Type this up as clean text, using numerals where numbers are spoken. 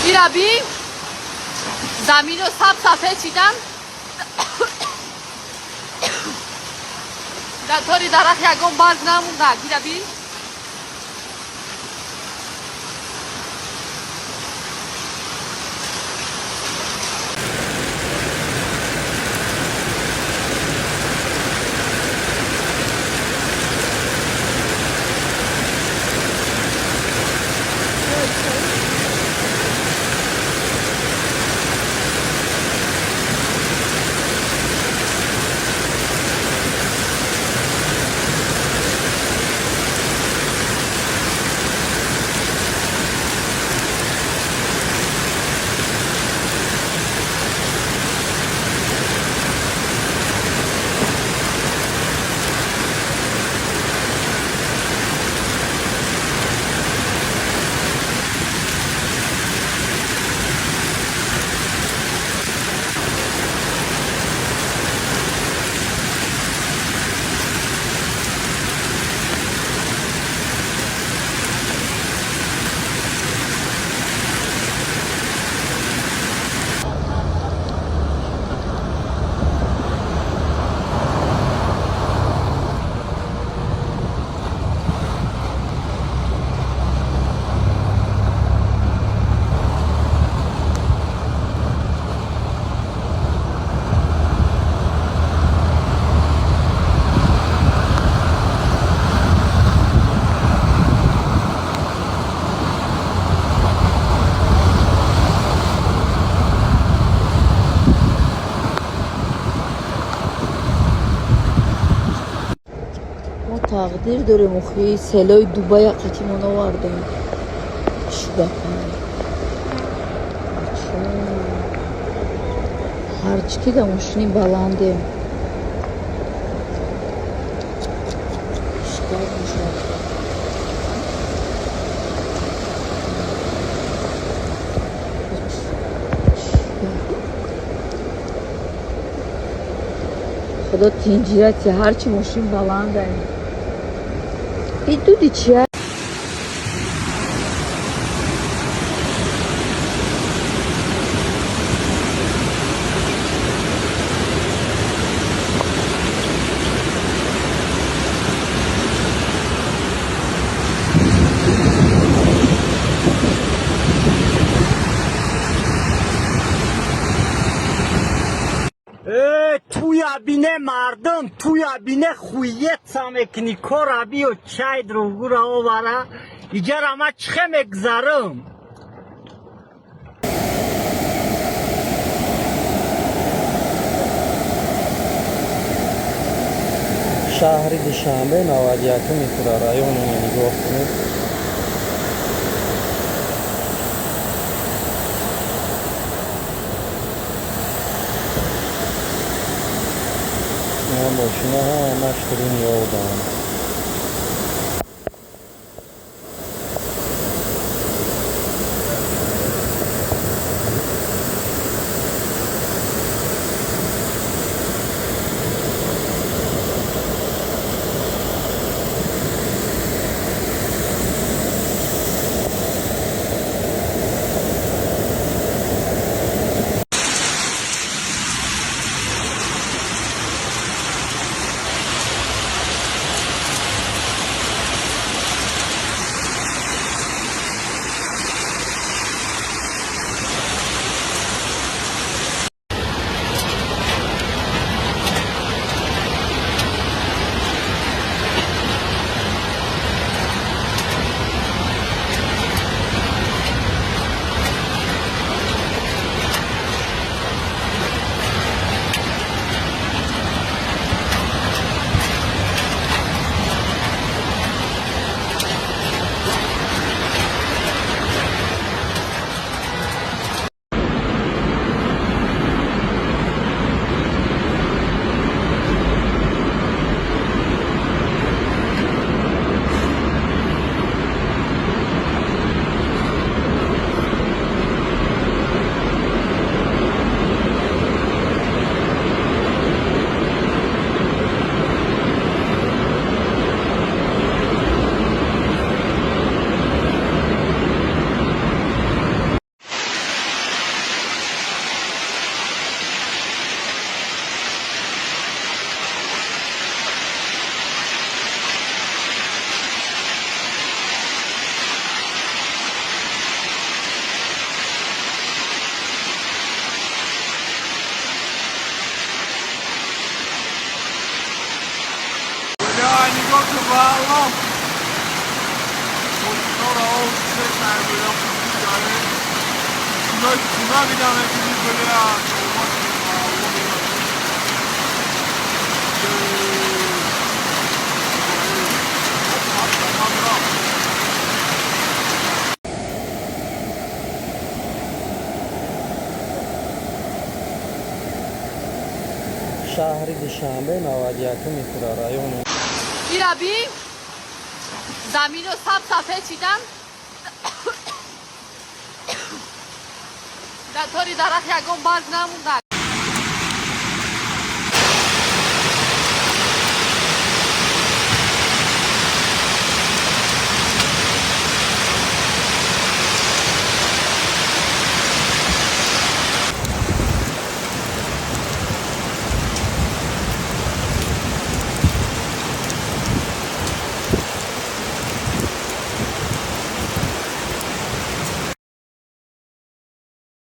اینا بی زمین رو سفید چیدن در طوری درخت یکم باز نمونده. اینا بی تقدیر داره مخی سلای دوبای قطیمان آوردن شده هرچی که دمشنی بلنده شکر میشه خدا تنجیرتی هرچی ماشین بلنده این دودی چیه؟ توی بینه مردم توی بینه خویت سامکنی کار بی و چای درو را آوره ایجا ما چه مگذارم شهر دوشنبه نوادیاتو میتونه رایون نگاه کنید ماشینا همش ترین یادم آه خودکار آه چه سربیده خوبی داره چونای چونا میدم اکنی بله شهر دوشنبه 91 میکرورایون ایرا بی زمین رو صفحه چیدم در طوری درخت یکم باز نمونده